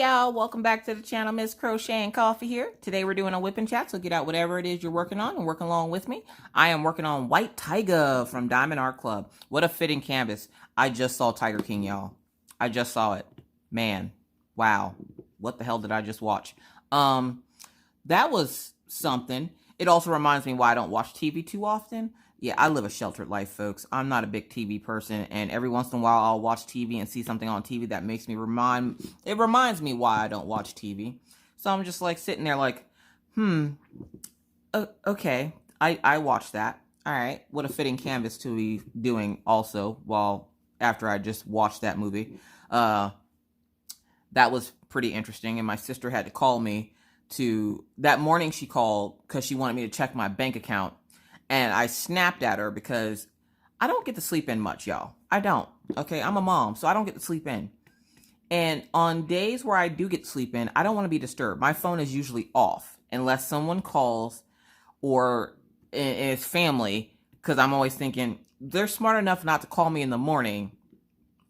y'all, welcome back to the channel. Miss Crocheting Coffee here. Today we're doing a whip and chat, so get out whatever it is you're working on and work along with me. I am working on White Tiger from Diamond Art Club. What a fitting canvas. I just saw Tiger King, y'all. I just saw it. Man, wow. What the hell did I just watch? That was something. It also reminds me why I don't watch TV too often. Yeah, I live a sheltered life, folks. I'm not a big TV person, and every once in a while I'll watch TV and see something on TV that makes me reminds me why I don't watch TV. So I'm just like sitting there like, okay, I watched that. All right, what a fitting canvas to be doing also after I just watched that movie. That was pretty interesting, and my sister had to call me that morning. She called because she wanted me to check my bank account. And I snapped at her because I don't get to sleep in much, y'all. I don't. Okay, I'm a mom, so I don't get to sleep in. And on days where I do get to sleep in, I don't want to be disturbed. My phone is usually off unless someone calls or it's family, because I'm always thinking, they're smart enough not to call me in the morning.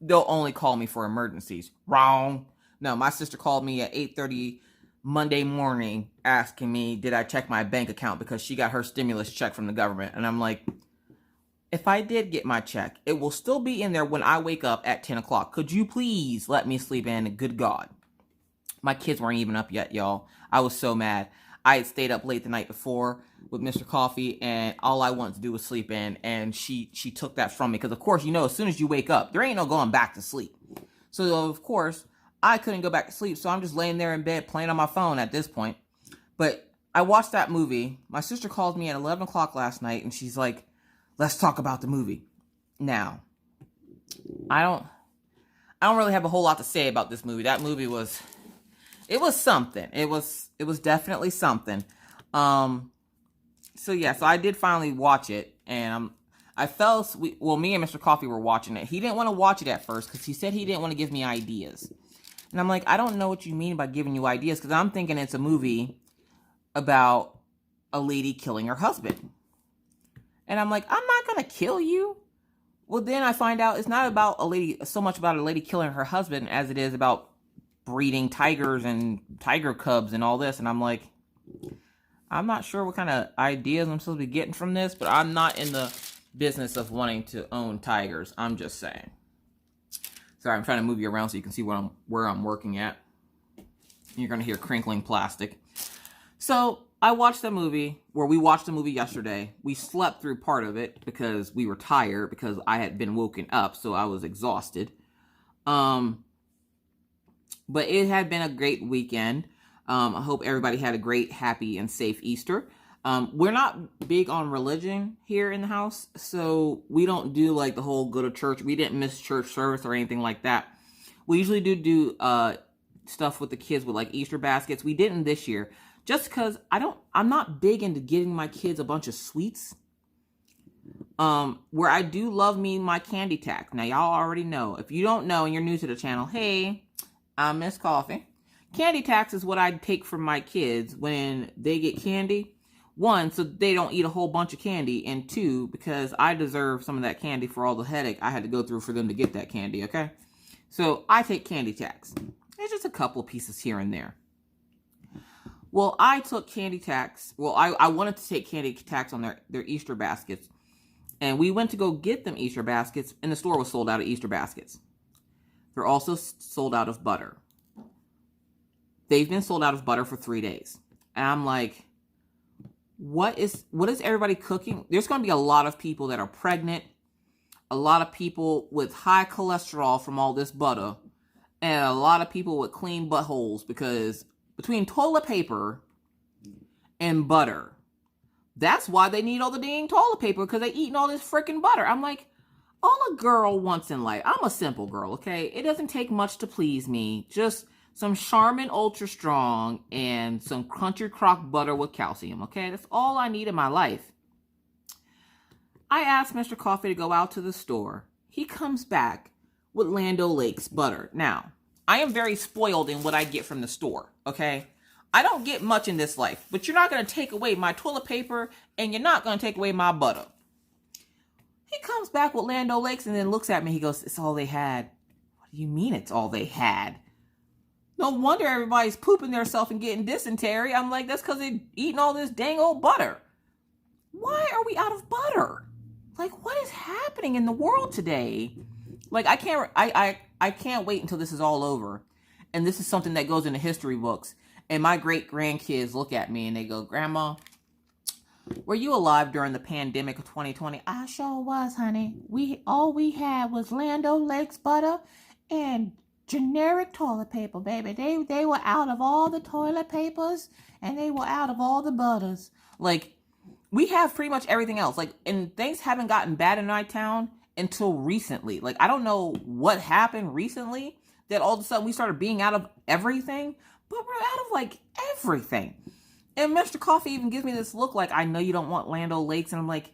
They'll only call me for emergencies. Wrong. No, my sister called me at 8:30 Monday morning asking me, did I check my bank account because she got her stimulus check from the government. And I'm like, if I did get my check, it will still be in there when I wake up at 10 o'clock. Could you please let me sleep in? Good God. My kids weren't even up yet, y'all. I was so mad. I had stayed up late the night before with Mr. Coffee, and all I wanted to do was sleep in. And she took that from me. Because, of course, as soon as you wake up, there ain't no going back to sleep. So, of course, I couldn't go back to sleep, so I'm just laying there in bed playing on my phone at this point. But I watched that movie. My sister called me at 11 o'clock last night, and she's like, let's talk about the movie. Now, I don't really have a whole lot to say about this movie. That movie was something. It was definitely something. So I did finally watch it, and I fell asleep. Well, me and Mr. Coffee were watching it. He didn't want to watch it at first because he said he didn't want to give me ideas. And I'm like, I don't know what you mean by giving you ideas, because I'm thinking it's a movie about a lady killing her husband. And I'm like, I'm not going to kill you. Well, then I find out it's not about so much about a lady killing her husband as it is about breeding tigers and tiger cubs and all this. And I'm like, I'm not sure what kind of ideas I'm supposed to be getting from this, but I'm not in the business of wanting to own tigers. I'm just saying. Sorry, I'm trying to move you around so you can see where I'm working at. You're going to hear crinkling plastic. So we watched the movie yesterday. We slept through part of it because we were tired, because I had been woken up, so I was exhausted. But it had been a great weekend. I hope everybody had a great, happy, and safe Easter. We're not big on religion here in the house, so we don't do like the whole go to church. We didn't miss church service or anything like that. We usually do stuff with the kids with like Easter baskets. We didn't this year just because I'm not big into giving my kids a bunch of sweets. Where I do love my candy tax. Now y'all already know. If you don't know and you're new to the channel, hey, I'm Miss Coffee. Candy tax is what I take from my kids when they get candy. One, so they don't eat a whole bunch of candy, and two, because I deserve some of that candy for all the headache I had to go through for them to get that candy, okay? So I take candy tax. It's just a couple of pieces here and there. Well, I took candy tax. Well, I wanted to take candy tax on their Easter baskets, and we went to go get them Easter baskets, and the store was sold out of Easter baskets. They're also sold out of butter. They've been sold out of butter for 3 days. And I'm like, what is everybody cooking? There's going to be a lot of people that are pregnant, a lot of people with high cholesterol from all this butter, and a lot of people with clean buttholes, because between toilet paper and butter, that's why they need all the dang toilet paper, because they eating all this freaking butter. I'm like, all a girl wants in life. I'm a simple girl, okay? It doesn't take much to please me. Just some Charmin Ultra Strong and some Crunchy Crock butter with calcium, okay? That's all I need in my life. I asked Mr. Coffee to go out to the store. He comes back with Land O'Lakes butter. Now, I am very spoiled in what I get from the store, okay? I don't get much in this life, but you're not going to take away my toilet paper, and you're not going to take away my butter. He comes back with Land O'Lakes and then looks at me. He goes, it's all they had. What do you mean it's all they had? No wonder everybody's pooping themselves and getting dysentery. I'm like, that's because they're eating all this dang old butter. Why are we out of butter? Like, what is happening in the world today? Like, I can't wait until this is all over. And this is something that goes into history books. And my great grandkids look at me and they go, Grandma, were you alive during the pandemic of 2020? I sure was, honey. All we had was Land O'Lakes butter and generic toilet paper, baby. They were out of all the toilet papers and they were out of all the butters. Like, we have pretty much everything else. Like, and things haven't gotten bad in my town until recently. Like, I don't know what happened recently that all of a sudden we started being out of everything, but we're out of like everything. And Mr. Coffee even gives me this look like, I know you don't want Land O'Lakes. And I'm like,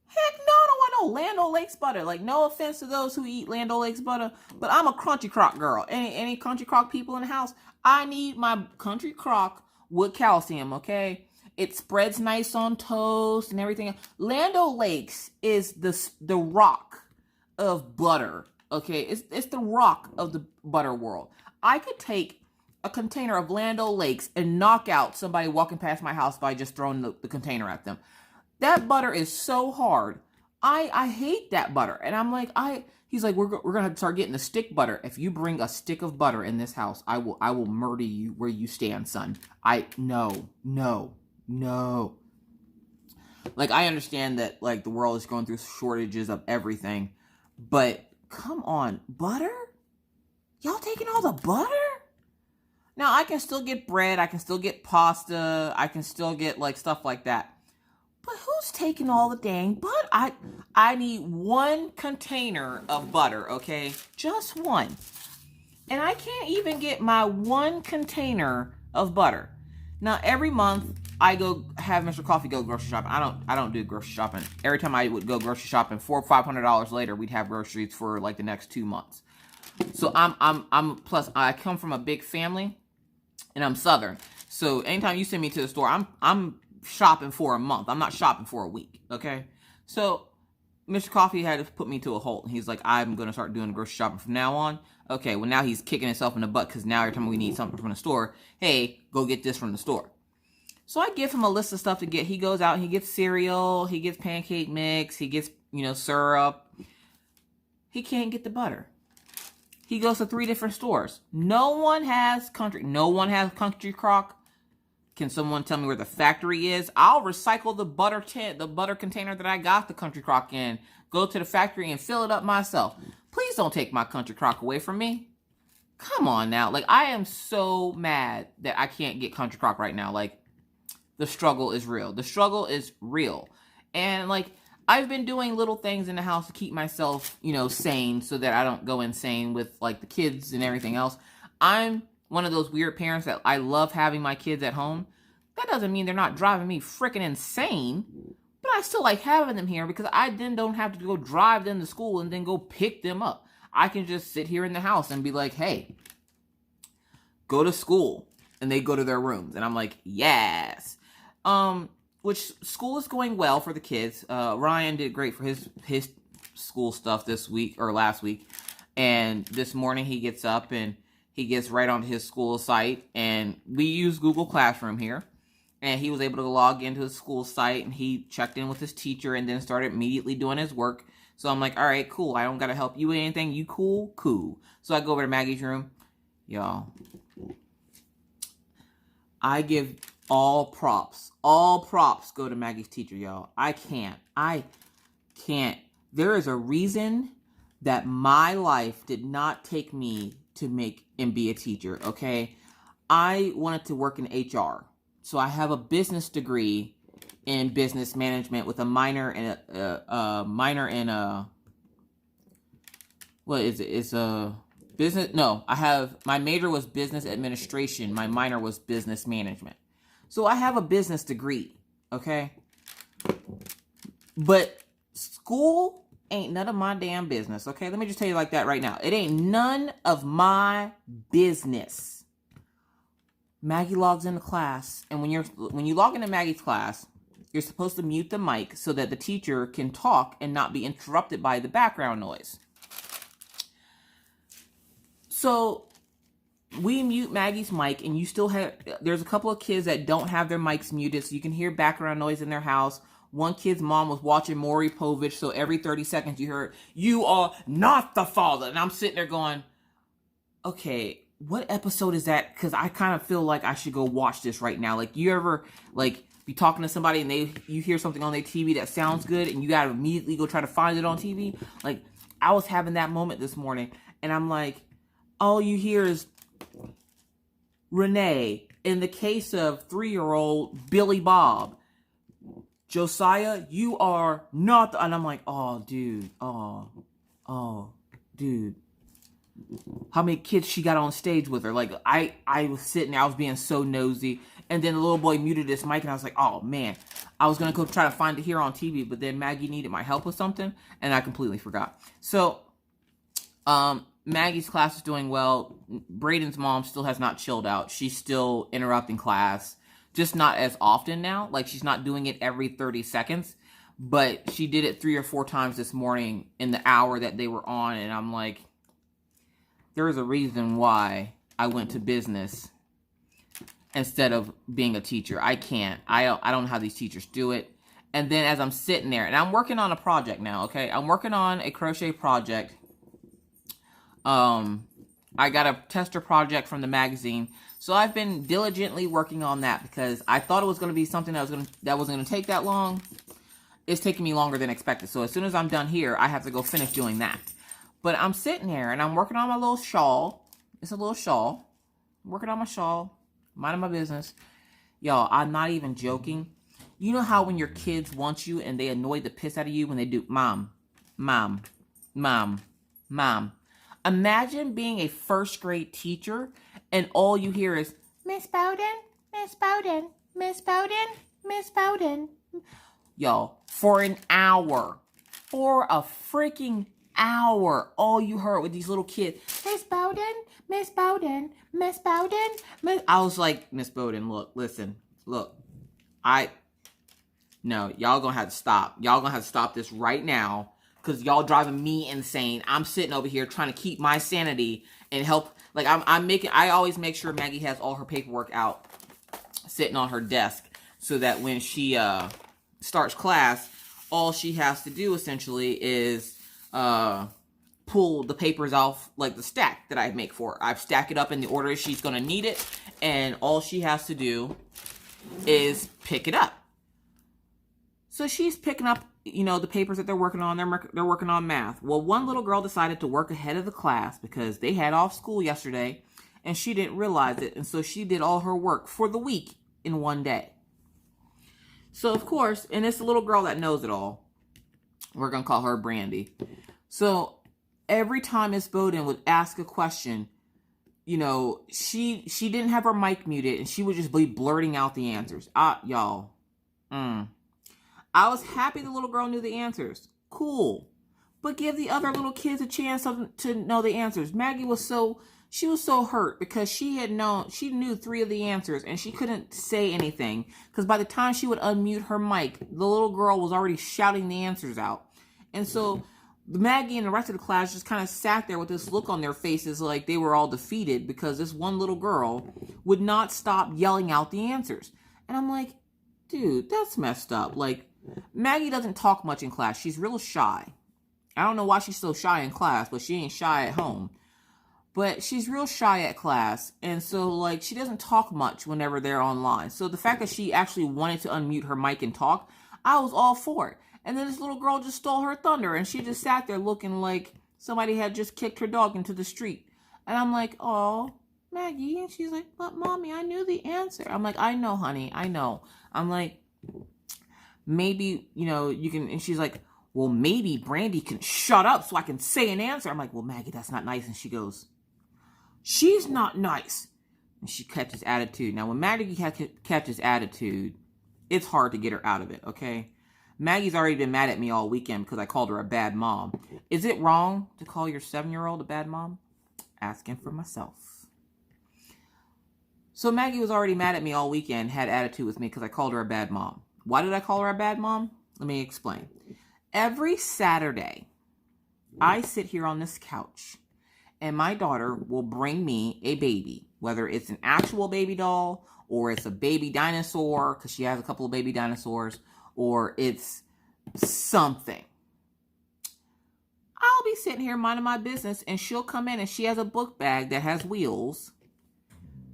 heck no, I don't want no Land O'Lakes butter. Like, no offense to those who eat Land O'Lakes butter, but I'm a Crunchy Crock girl. Any Crunchy Crock people in the house, I need my Crunchy Crock with calcium, okay? It spreads nice on toast and everything. Land O'Lakes is the rock of butter, okay? It's the rock of the butter world. I could take a container of Land O'Lakes and knock out somebody walking past my house by just throwing the container at them. That butter is so hard. I hate that butter. And I'm like, he's like, we're going to start getting the stick butter. If you bring a stick of butter in this house, I will murder you where you stand, son. No. Like, I understand that, like, the world is going through shortages of everything, but come on, butter? Y'all taking all the butter? Now, I can still get bread, I can still get pasta, I can still get, like, stuff like that. But who's taking all the dang butter? I need one container of butter, okay? Just one. And I can't even get my one container of butter. Now, every month, I go have Mr. Coffee go grocery shopping. I don't do grocery shopping. Every time I would go grocery shopping, $400 or $500 later, we'd have groceries for like the next 2 months. So plus I come from a big family, and I'm Southern. So anytime you send me to the store, I'm shopping for a month. I'm not shopping for a week. Okay. So Mr. Coffee had to put me to a halt. He's like, I'm gonna start doing grocery shopping from now on. Okay. Well, now he's kicking himself in the butt because now every time we need something from the store, hey, go get this from the store. So I give him a list of stuff to get. He goes out and he gets cereal, he gets pancake mix, he gets, syrup. He can't get the butter. He goes to 3 different stores. No one has Country Crock. Can someone tell me where the factory is? I'll recycle the butter container that I got the Country Crock in, go to the factory and fill it up myself. Please don't take my Country Crock away from me. Come on now. Like, I am so mad that I can't get Country Crock right now. Like, the struggle is real. The struggle is real. And, like, I've been doing little things in the house to keep myself, sane so that I don't go insane with, like, the kids and everything else. I'm one of those weird parents that I love having my kids at home. That doesn't mean they're not driving me freaking insane. But I still like having them here because I then don't have to go drive them to school and then go pick them up. I can just sit here in the house and be like, hey, go to school. And they go to their rooms. And I'm like, yes. Which school is going well for the kids. Ryan did great for his school stuff this week or last week. And this morning he gets up and he gets right onto his school site. And we use Google Classroom here. And he was able to log into his school site and he checked in with his teacher and then started immediately doing his work. So I'm like, all right, cool. I don't got to help you with anything. You cool? Cool. So I go over to Maggie's room. Y'all, I give all props go to Maggie's teacher, y'all. I can't. There is a reason that my life did not take me to make and be a teacher, okay? I wanted to work in HR. So I have a business degree in business management with a minor in what is it? It's a business. No, my major was business administration. My minor was business management. So I have a business degree, okay? But school ain't none of my damn business, okay? Let me just tell you like that right now. It ain't none of my business. Maggie logs into class, and when you log into Maggie's class, you're supposed to mute the mic so that the teacher can talk and not be interrupted by the background noise. So we mute Maggie's mic, and you still have, there's a couple of kids that don't have their mics muted, so you can hear background noise in their house. One kid's mom was watching Maury Povich, so every 30 seconds you heard, "You are not the father." And I'm sitting there going, okay, what episode is that? Because I kind of feel like I should go watch this right now. Like, you ever, like, be talking to somebody and you hear something on their TV that sounds good, and you got to immediately go try to find it on TV? Like, I was having that moment this morning, and I'm like, all you hear is Renee. In the case of 3-year-old Billy Bob, Josiah, you are not and I'm like, oh, dude. How many kids she got on stage with her? Like, I was sitting there, I was being so nosy. And then the little boy muted his mic, and I was like, oh, man. I was going to go try to find it here on TV, but then Maggie needed my help with something, and I completely forgot. So, Maggie's class is doing well. Braden's mom still has not chilled out. She's still interrupting class. Just not as often now. Like, she's not doing it every 30 seconds. But she did it 3 or 4 times this morning in the hour that they were on. And I'm like, there is a reason why I went to business instead of being a teacher. I can't. I don't know how these teachers do it. And then as I'm sitting there, and I'm working on a project now, okay? I'm working on a crochet project. I got a tester project from the magazine. So I've been diligently working on that because I thought it was going to be something that wasn't going to take that long. It's taking me longer than expected. So as soon as I'm done here, I have to go finish doing that. But I'm sitting there and I'm working on my little shawl. It's a little shawl. I'm working on my shawl. Minding my business. Y'all, I'm not even joking. You know how when your kids want you and they annoy the piss out of you when they do, mom, mom, mom, mom. Imagine being a first grade teacher and all you hear is, Miss Bowden, Miss Bowden, Miss Bowden, Miss Bowden. Y'all, for an hour, for a freaking hour, all you heard with these little kids, Miss Bowden, Miss Bowden, Miss Bowden, Miss. I was like, Miss Bowden, look, listen, look, no, y'all gonna have to stop. Y'all gonna have to stop this right now. Because y'all driving me insane. I'm sitting over here trying to keep my sanity and help. Like, I always make sure Maggie has all her paperwork out, sitting on her desk, so that when she starts class, all she has to do essentially is pull the papers off, like the stack that I make for her. I've stacked it up in the order she's going to need it, and all she has to do is pick it up. So she's picking up, you know, the papers that they're working on. They're working on math. Well, one little girl decided to work ahead of the class because they had off school yesterday and she didn't realize it. And so she did all her work for the week in one day. So, of course, and it's a little girl that knows it all. We're going to call her Brandy. So every time Miss Bowden would ask a question, you know, she didn't have her mic muted and she would just be blurting out the answers. Y'all. I was happy the little girl knew the answers. Cool. But give the other little kids a chance to know the answers. Maggie was so hurt because she knew 3 of the answers and she couldn't say anything. Because by the time she would unmute her mic, the little girl was already shouting the answers out. And so Maggie and the rest of the class just kind of sat there with this look on their faces like they were all defeated because this one little girl would not stop yelling out the answers. And I'm like, dude, that's messed up. Like, Maggie doesn't talk much in class. She's real shy. I don't know why she's so shy in class, but she ain't shy at home. But she's real shy at class. And so, like, she doesn't talk much whenever they're online. So the fact that she actually wanted to unmute her mic and talk, I was all for it. And then this little girl just stole her thunder. And she just sat there looking like somebody had just kicked her dog into the street. And I'm like, oh, Maggie. And she's like, but Mommy, I knew the answer. I'm like, I know, honey. I know. I'm like, maybe, you know, you can, and she's like, well, maybe Brandy can shut up so I can say an answer. I'm like, well, Maggie, that's not nice. And she goes, she's not nice. And she catches attitude. Now, when Maggie catches attitude, it's hard to get her out of it, okay? Maggie's already been mad at me all weekend because I called her a bad mom. Is it wrong to call your 7-year-old a bad mom? Asking for myself. So Maggie was already mad at me all weekend, had attitude with me because I called her a bad mom. Why did I call her a bad mom? Let me explain. Every Saturday, I sit here on this couch and my daughter will bring me a baby, whether it's an actual baby doll or it's a baby dinosaur, because she has a couple of baby dinosaurs, or it's something. I'll be sitting here minding my business, and she'll come in and she has a book bag that has wheels.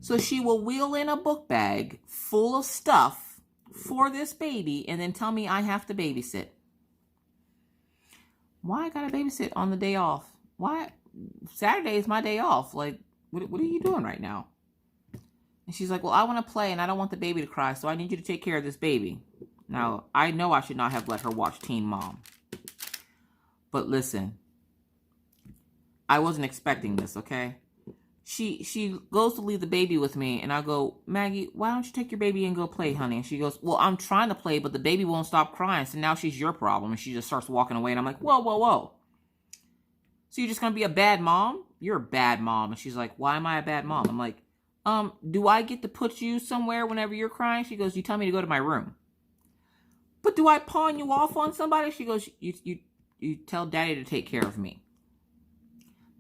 So she will wheel in a book bag full of stuff for this baby and then tell me I have to babysit. Why I gotta babysit on the day off? Why? Saturday is my day off. Like, what are you doing right now? And she's like, well, I want to play and I don't want the baby to cry, so I need you to take care of this baby. Now, I know I should not have let her watch Teen Mom. But listen, I wasn't expecting this, okay? She goes to leave the baby with me, and I go, Maggie, why don't you take your baby and go play, honey? And she goes, well, I'm trying to play, but the baby won't stop crying, so now she's your problem. And she just starts walking away, and I'm like, whoa, whoa, whoa. So you're just going to be a bad mom? You're a bad mom. And she's like, why am I a bad mom? I'm like, do I get to put you somewhere whenever you're crying? She goes, you tell me to go to my room. But do I pawn you off on somebody? She goes, you tell daddy to take care of me.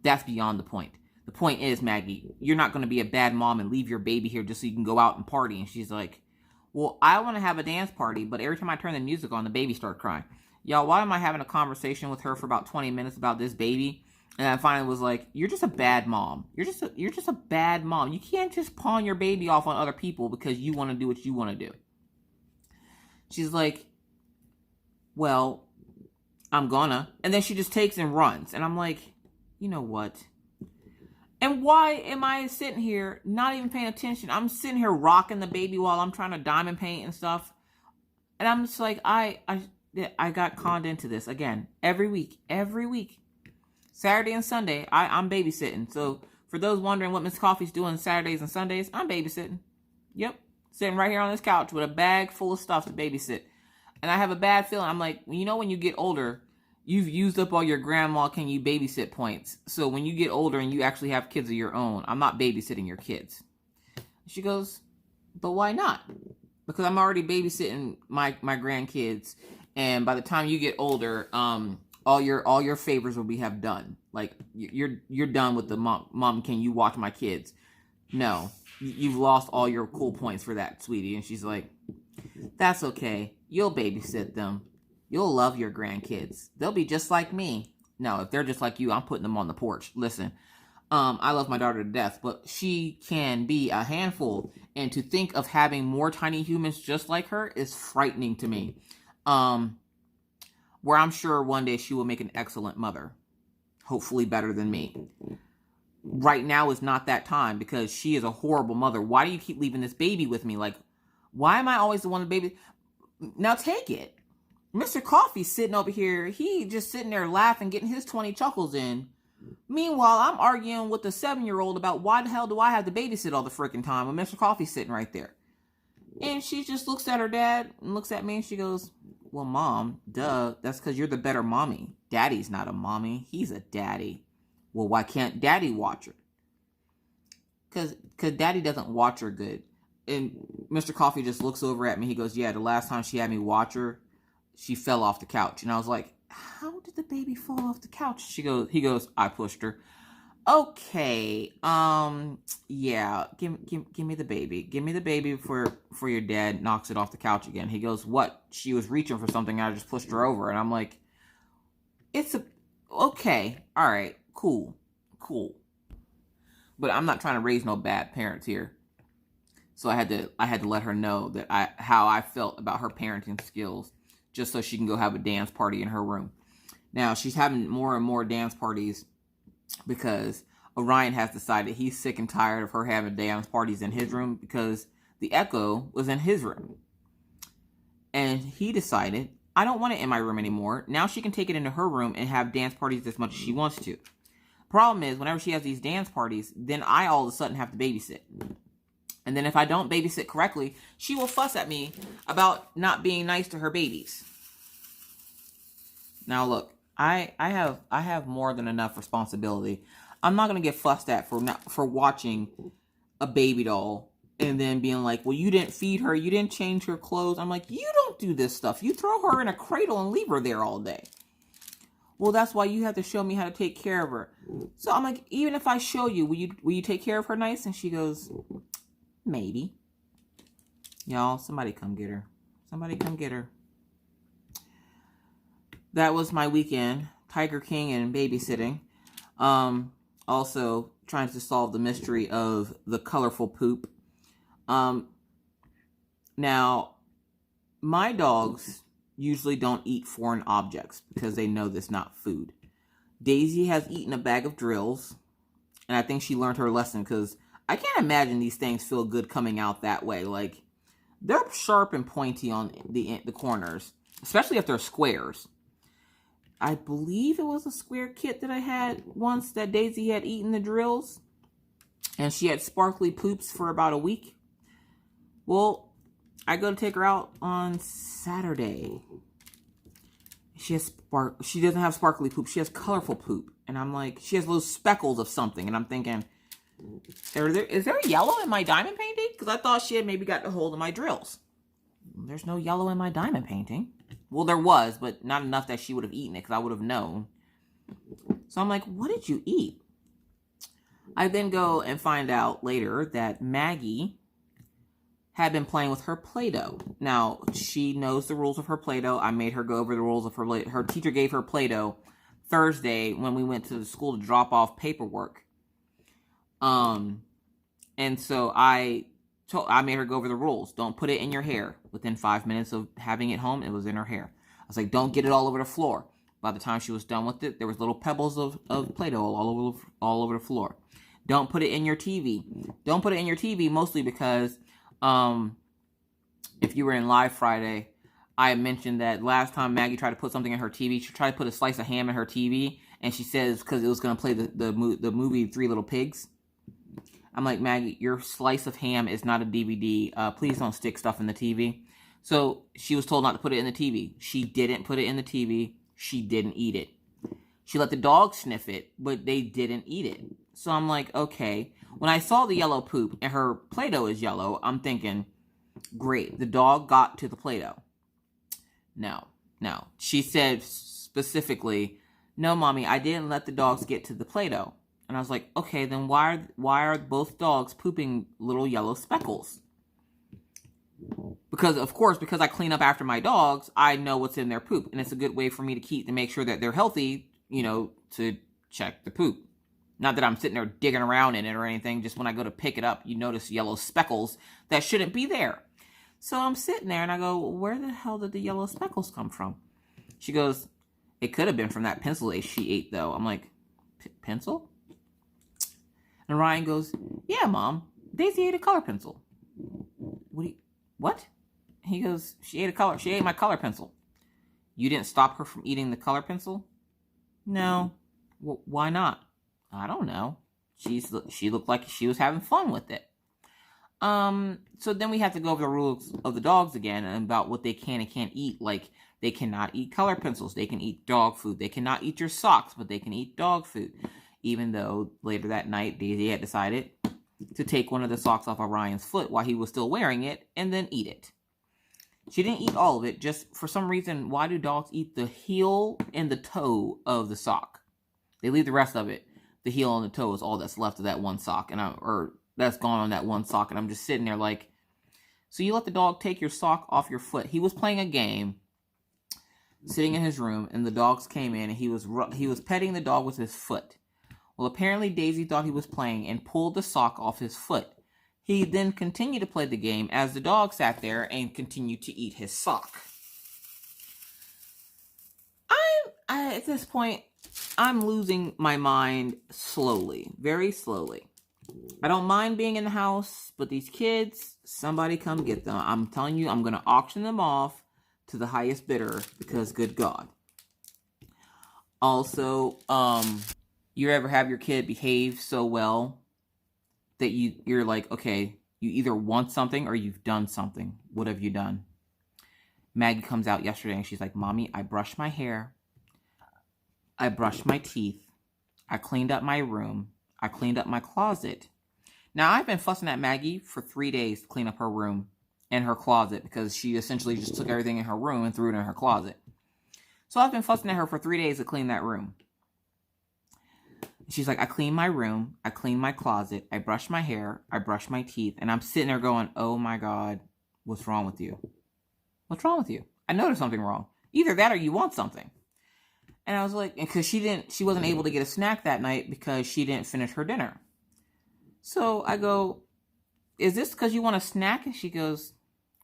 That's beyond the point. The point is, Maggie, you're not going to be a bad mom and leave your baby here just so you can go out and party. And she's like, well, I want to have a dance party, but every time I turn the music on, the baby starts crying. Y'all, why am I having a conversation with her for about 20 minutes about this baby? And I finally was like, you're just a bad mom. You're just a bad mom. You can't just pawn your baby off on other people because you want to do what you want to do. She's like, well, I'm gonna. And then she just takes and runs. And I'm like, you know what? And why am I sitting here not even paying attention? I'm sitting here rocking the baby while I'm trying to diamond paint and stuff. And I'm just like, I got conned into this again. Every week. Saturday and Sunday, I'm babysitting. So for those wondering what Miss Coffee's doing Saturdays and Sundays, I'm babysitting. Yep. Sitting right here on this couch with a bag full of stuff to babysit. And I have a bad feeling. I'm like, you know, when you get older, you've used up all your grandma can you babysit points. So when you get older and you actually have kids of your own, I'm not babysitting your kids. She goes, but why not? Because I'm already babysitting my grandkids. And by the time you get older, all your favors will have done. Like you're done with the mom, can you watch my kids? No, you've lost all your cool points for that, sweetie. And she's like, that's okay. You'll babysit them. You'll love your grandkids. They'll be just like me. No, if they're just like you, I'm putting them on the porch. Listen, I love my daughter to death, but she can be a handful. And to think of having more tiny humans just like her is frightening to me. Where I'm sure one day she will make an excellent mother. Hopefully better than me. Right now is not that time because she is a horrible mother. Why do you keep leaving this baby with me? Like, why am I always the one to baby? Now take it. Mr. Coffee's sitting over here. He just sitting there laughing, getting his 20 chuckles in. Meanwhile, I'm arguing with the 7-year-old about why the hell do I have to babysit all the freaking time when Mr. Coffee's sitting right there. And she just looks at her dad and looks at me and she goes, well, Mom, duh, that's because you're the better mommy. Daddy's not a mommy. He's a daddy. Well, why can't Daddy watch her? Because Daddy doesn't watch her good. And Mr. Coffee just looks over at me. He goes, yeah, the last time she had me watch her, she fell off the couch. And I was like, how did the baby fall off the couch? He goes, I pushed her. Okay, yeah, give me the baby. Give me the baby before your dad knocks it off the couch again. He goes, what? She was reaching for something, and I just pushed her over. And I'm like, okay, all right, cool. But I'm not trying to raise no bad parents here. So I had to let her know that how I felt about her parenting skills, just so she can go have a dance party in her room. Now, she's having more and more dance parties because Orion has decided he's sick and tired of her having dance parties in his room because the Echo was in his room. And he decided, I don't want it in my room anymore. Now she can take it into her room and have dance parties as much as she wants to. Problem is, whenever she has these dance parties, then I all of a sudden have to babysit. And then if I don't babysit correctly, she will fuss at me about not being nice to her babies. Now look, I have more than enough responsibility. I'm not going to get fussed at for watching a baby doll and then being like, well, you didn't feed her, you didn't change her clothes. I'm like, you don't do this stuff. You throw her in a cradle and leave her there all day. Well, that's why you have to show me how to take care of her. So I'm like, even if I show you, will you take care of her nice? And she goes, maybe. Y'all, somebody come get her. Somebody come get her. That was my weekend. Tiger King and babysitting. Also trying to solve the mystery of the colorful poop. Now, my dogs usually don't eat foreign objects because they know that's not food. Daisy has eaten a bag of drills, and I think she learned her lesson because I can't imagine these things feel good coming out that way. Like, they're sharp and pointy on the corners, especially if they're squares. I believe it was a square kit that I had once that Daisy had eaten the drills, and she had sparkly poops for about a week. Well, I go to take her out on Saturday. She doesn't have sparkly poop. She has colorful poop. And I'm like, she has little speckles of something. And I'm thinking, is there yellow in my diamond painting? Because I thought she had maybe got a hold of my drills. There's no yellow in my diamond painting. Well, there was, but not enough that she would have eaten it because I would have known. So I'm like, what did you eat? I then go and find out later that Maggie had been playing with her Play-Doh. Now, she knows the rules of her Play-Doh. I made her go over the rules of her teacher gave her Play-Doh Thursday when we went to the school to drop off paperwork. And so I made her go over the rules. Don't put it in your hair. Within 5 minutes of having it home, it was in her hair. I was like, don't get it all over the floor. By the time she was done with it, there was little pebbles of Play-Doh all over the floor. Don't put it in your TV. Don't put it in your TV, mostly because if you were in live Friday, I mentioned that last time Maggie tried to put something in her TV, she tried to put a slice of ham in her TV, and she says because it was going to play the movie Three Little Pigs. I'm like, Maggie, your slice of ham is not a DVD. Please don't stick stuff in the TV. So she was told not to put it in the TV. She didn't put it in the TV. She didn't eat it. She let the dog sniff it, but they didn't eat it. So I'm like, okay. When I saw the yellow poop and her Play-Doh is yellow, I'm thinking, great, the dog got to the Play-Doh. No. She said specifically, no, Mommy, I didn't let the dogs get to the Play-Doh. And I was like, okay, then why are both dogs pooping little yellow speckles? Because, of course, because I clean up after my dogs, I know what's in their poop. And it's a good way for me to make sure that they're healthy, to check the poop. Not that I'm sitting there digging around in it or anything. Just when I go to pick it up, you notice yellow speckles that shouldn't be there. So I'm sitting there and I go, where the hell did the yellow speckles come from? She goes, it could have been from that pencil she ate, though. I'm like, pencil? And Ryan goes, yeah, Mom, Daisy ate a color pencil. What? He goes, she ate my color pencil. You didn't stop her from eating the color pencil? No. Well, why not? I don't know. She looked like she was having fun with it. So then we have to go over the rules of the dogs again and about what they can and can't eat. Like, they cannot eat color pencils. They can eat dog food. They cannot eat your socks, but they can eat dog food. Even though later that night, Daisy had decided to take one of the socks off of Ryan's foot while he was still wearing it and then eat it. She didn't eat all of it. Just for some reason, why do dogs eat the heel and the toe of the sock? They leave the rest of it. The heel and the toe is all that's left of that one sock, or that's gone on that one sock. And I'm just sitting there like, so you let the dog take your sock off your foot. He was playing a game, sitting in his room, and the dogs came in, and he was petting the dog with his foot. Well, apparently Daisy thought he was playing and pulled the sock off his foot. He then continued to play the game as the dog sat there and continued to eat his sock. At this point, I'm losing my mind slowly, very slowly. I don't mind being in the house, but these kids, somebody come get them. I'm telling you, I'm going to auction them off to the highest bidder because good God. Also, you ever have your kid behave so well that you're like, okay, you either want something or you've done something. What have you done? Maggie comes out yesterday and she's like, Mommy, I brushed my hair. I brushed my teeth. I cleaned up my room. I cleaned up my closet. Now, I've been fussing at Maggie for 3 days to clean up her room and her closet because she essentially just took everything in her room and threw it in her closet. So I've been fussing at her for 3 days to clean that room. She's like, I clean my room, I clean my closet, I brush my hair, I brush my teeth. And I'm sitting there going, oh my God, what's wrong with you? What's wrong with you? I noticed something wrong. Either that or you want something. And I was like, because she wasn't able to get a snack that night because she didn't finish her dinner. So I go, is this because you want a snack? And she goes,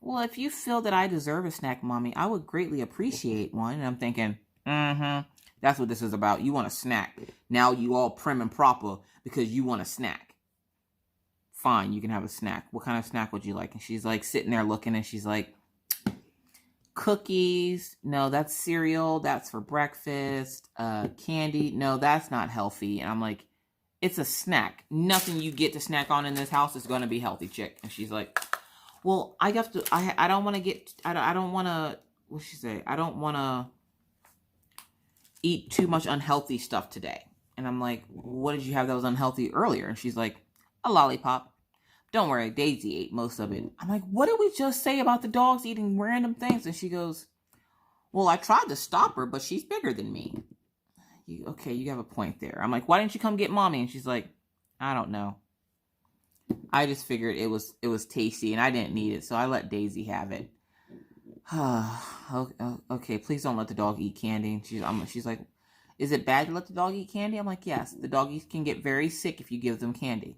well, if you feel that I deserve a snack, Mommy, I would greatly appreciate one. And I'm thinking, that's what this is about. You want a snack. Now you all prim and proper because you want a snack. Fine, you can have a snack. What kind of snack would you like? And she's like sitting there looking, and she's like, cookies. No, that's cereal. That's for breakfast. Candy. No, that's not healthy. And I'm like, it's a snack. Nothing you get to snack on in this house is going to be healthy, chick. And she's like, well, I have to, I don't want to get, I don't want to, what'd she say? I don't want to eat too much unhealthy stuff today. And I'm like, what did you have that was unhealthy earlier? And she's like, a lollipop. Don't worry, Daisy ate most of it. I'm like, what did we just say about the dogs eating random things? And she goes, well, I tried to stop her, but she's bigger than me. Okay, you have a point there. I'm like, why didn't you come get Mommy? And she's like, I don't know. I just figured it was tasty and I didn't need it, so I let Daisy have it. Okay, please don't let the dog eat candy. She's like, is it bad to let the dog eat candy? I'm like, yes, the doggies can get very sick if you give them candy.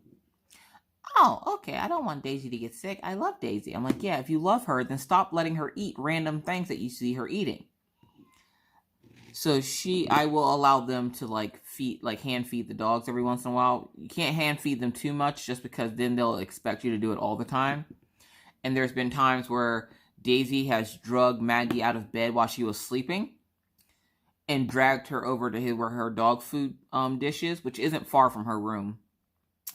Oh, okay, I don't want Daisy to get sick. I love Daisy. I'm like, yeah, if you love her, then stop letting her eat random things that you see her eating. So I will allow them to hand feed the dogs every once in a while. You can't hand feed them too much just because then they'll expect you to do it all the time. And there's been times where Daisy has drugged Maggie out of bed while she was sleeping and dragged her over to where her dog food dish is, which isn't far from her room.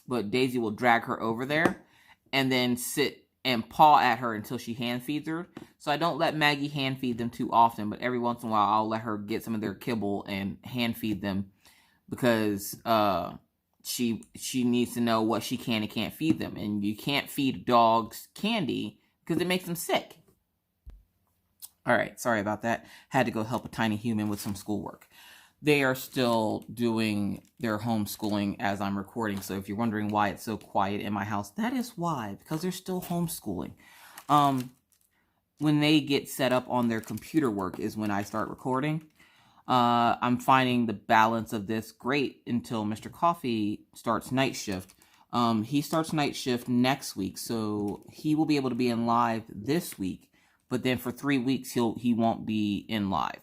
But Daisy will drag her over there and then sit and paw at her until she hand feeds her. So I don't let Maggie hand feed them too often, but every once in a while I'll let her get some of their kibble and hand feed them because she needs to know what she can and can't feed them. And you can't feed dogs candy because it makes them sick. All right, sorry about that. Had to go help a tiny human with some schoolwork. They are still doing their homeschooling as I'm recording. So if you're wondering why it's so quiet in my house, that is why, because they're still homeschooling. When they get set up on their computer work is when I start recording. I'm finding the balance of this great until Mr. Coffee starts night shift. He starts night shift next week, so he will be able to be in live this week. But then for 3 weeks, he won't be in live.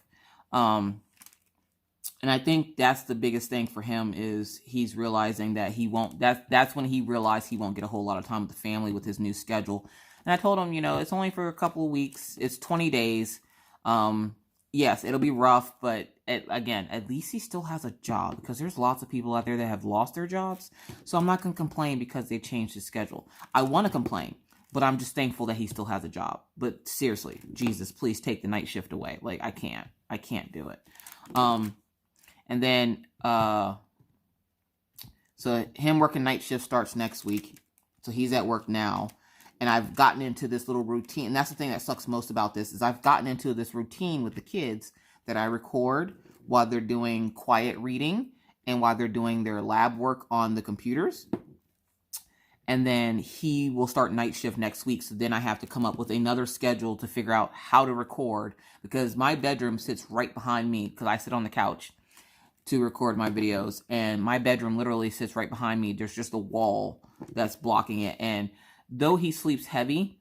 And I think that's the biggest thing for him is he's realizing that he won't, that's when he realized he won't get a whole lot of time with the family with his new schedule. And I told him, it's only for a couple of weeks. It's 20 days. Yes, it'll be rough, but again, at least he still has a job because there's lots of people out there that have lost their jobs. So I'm not going to complain because they changed his schedule. I want to complain, but I'm just thankful that he still has a job. But seriously, Jesus, please take the night shift away. Like, I can't do it. And then, so him working night shift starts next week. So he's at work now. And I've gotten into this little routine. And that's the thing that sucks most about this is I've gotten into this routine with the kids that I record while they're doing quiet reading and while they're doing their lab work on the computers. And then he will start night shift next week. So then I have to come up with another schedule to figure out how to record because my bedroom sits right behind me because I sit on the couch to record my videos. And my bedroom literally sits right behind me. There's just a wall that's blocking it. And though he sleeps heavy,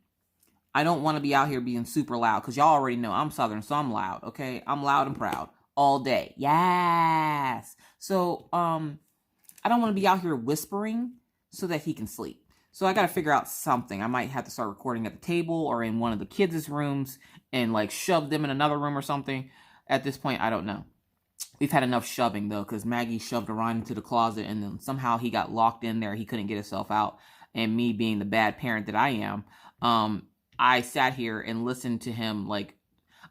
I don't want to be out here being super loud because y'all already know I'm Southern, so I'm loud, okay? I'm loud and proud all day. Yes. So, I don't want to be out here whispering so that he can sleep. So I got to figure out something. I might have to start recording at the table or in one of the kids' rooms and like shove them in another room or something. At this point, I don't know. We've had enough shoving though because Maggie shoved Orion into the closet and then somehow he got locked in there. He couldn't get himself out. And me being the bad parent that I am, I sat here and listened to him like,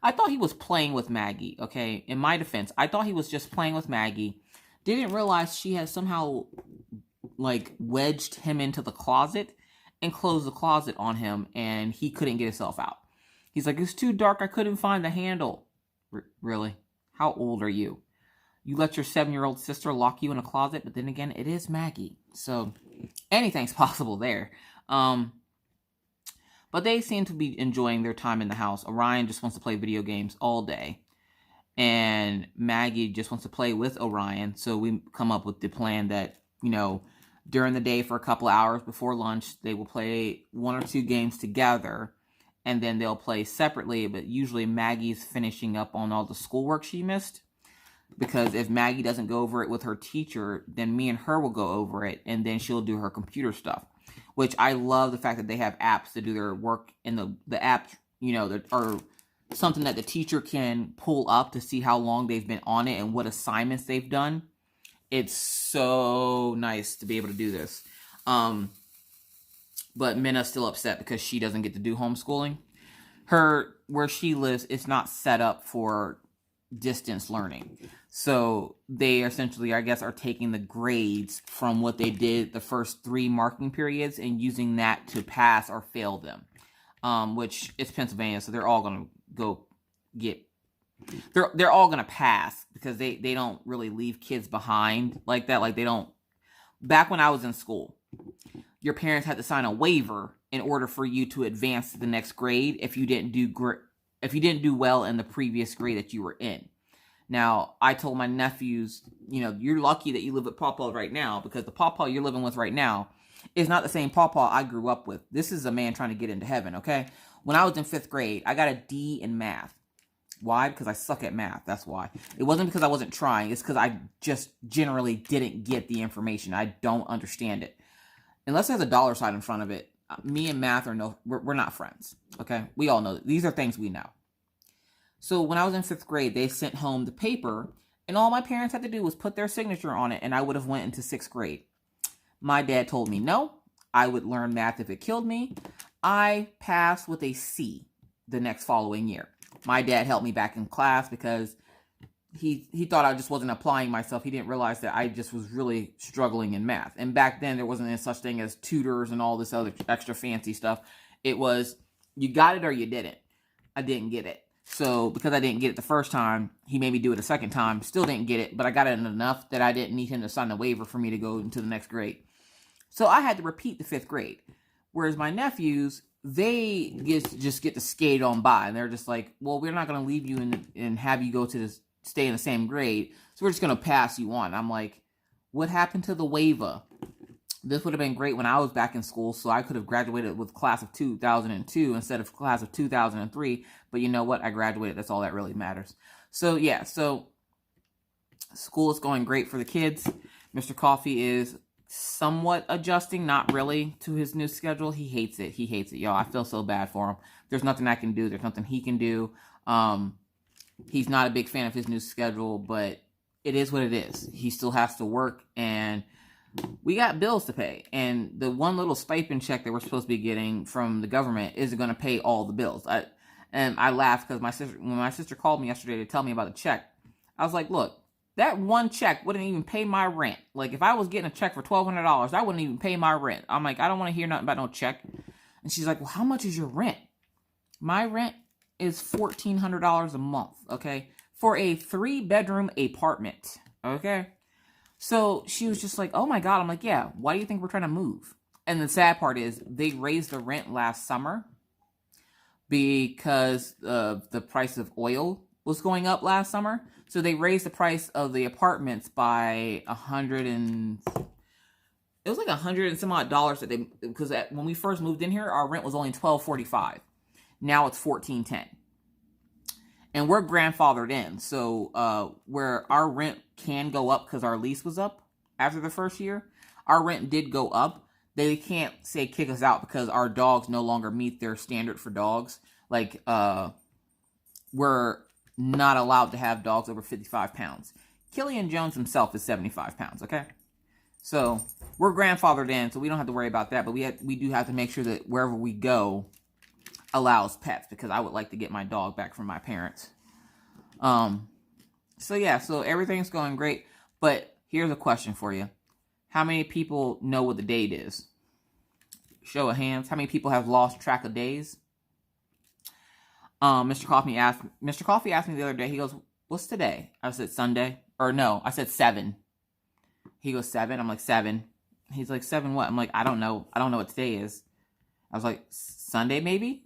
I thought he was playing with Maggie, okay? In my defense, I thought he was just playing with Maggie. Didn't realize she had somehow like wedged him into the closet and closed the closet on him and he couldn't get himself out. He's like, it's too dark, I couldn't find the handle. Really? How old are you? You let your 7-year-old sister lock you in a closet, but then again, it is Maggie. So anything's possible there. But they seem to be enjoying their time in the house. Orion just wants to play video games all day. And Maggie just wants to play with Orion. So we come up with the plan that, you know, during the day for a couple of hours before lunch, they will play 1 or 2 games together. And then they'll play separately. But usually Maggie's finishing up on all the schoolwork she missed. Because if Maggie doesn't go over it with her teacher, then me and her will go over it. And then she'll do her computer stuff. Which I love the fact that they have apps to do their work. And the app, you know, that are something that the teacher can pull up to see how long they've been on it and what assignments they've done. It's so nice to be able to do this. But Minna's still upset because she doesn't get to do homeschooling. Where she lives, it's not set up for distance learning. So they essentially, I guess, are taking the grades from what they did the first 3 marking periods and using that to pass or fail them. Which it's Pennsylvania, so they're all going to go get... They're all going to pass because they don't really leave kids behind like that. Like they don't... Back when I was in school, your parents had to sign a waiver in order for you to advance to the next grade if you didn't do well in the previous grade that you were in. Now, I told my nephews, you know, you're lucky that you live with Pawpaw right now because the Pawpaw you're living with right now is not the same Pawpaw I grew up with. This is a man trying to get into heaven, okay? When I was in 5th grade, I got a D in math. Why? Because I suck at math. That's why. It wasn't because I wasn't trying. It's because I just generally didn't get the information. I don't understand it. Unless there's a dollar sign in front of it, me and math we're not friends, okay? We all know that. These are things we know. So when I was in 5th grade, they sent home the paper, and all my parents had to do was put their signature on it, and I would have went into 6th grade. My dad told me no, I would learn math if it killed me. I passed with a C the next following year. My dad helped me back in class because he thought I just wasn't applying myself. He didn't realize that I just was really struggling in math. And back then, there wasn't any such thing as tutors and all this other extra fancy stuff. It was, you got it or you didn't. I didn't get it. So because I didn't get it the first time, he made me do it a second time. Still didn't get it, but I got it enough that I didn't need him to sign a waiver for me to go into the next grade. So I had to repeat the 5th grade. Whereas my nephews, they just get to skate on by. And they're just like, well, we're not going to leave you and have you go to stay in the same grade. So we're just going to pass you on. I'm like, what happened to the waiver? This would have been great when I was back in school, so I could have graduated with class of 2002 instead of class of 2003. But you know what? I graduated. That's all that really matters. So, yeah. So, school is going great for the kids. Mr. Coffee is somewhat adjusting, not really, to his new schedule. He hates it. He hates it, y'all. I feel so bad for him. There's nothing I can do. There's nothing he can do. He's not a big fan of his new schedule, but it is what it is. He still has to work, and we got bills to pay, and the one little stipend check that we're supposed to be getting from the government isn't going to pay all the bills. I laughed because when my sister called me yesterday to tell me about the check, I was like, look, that one check wouldn't even pay my rent. Like, if I was getting a check for $1,200, that wouldn't even pay my rent. I'm like, I don't want to hear nothing about no check. And she's like, well, how much is your rent? My rent is $1,400 a month, okay? For a 3-bedroom apartment, okay? So she was just like, oh my God. I'm like, yeah, why do you think we're trying to move? And the sad part is they raised the rent last summer because of the price of oil was going up last summer. So they raised the price of the apartments by it was like $100 and some odd dollars because when we first moved in here, our rent was only $12.45. Now it's $14.10. And we're grandfathered in, so where our rent can go up because our lease was up after the first year, our rent did go up. They can't say kick us out because our dogs no longer meet their standard for dogs. Like, we're not allowed to have dogs over 55 pounds. Killian Jones himself is 75 pounds, okay? So we're grandfathered in, so we don't have to worry about that. But we do have to make sure that wherever we go allows pets, because I would like to get my dog back from my parents. So yeah, so everything's going great. But here's a question for you. How many people know what the date is? Show of hands. How many people have lost track of days? Mr. Coffee asked me the other day, he goes, what's today? I said Sunday. Or no, I said 7. He goes, 7? I'm like, 7. He's like, 7 what? I'm like, I don't know. I don't know what today is. I was like, Sunday maybe?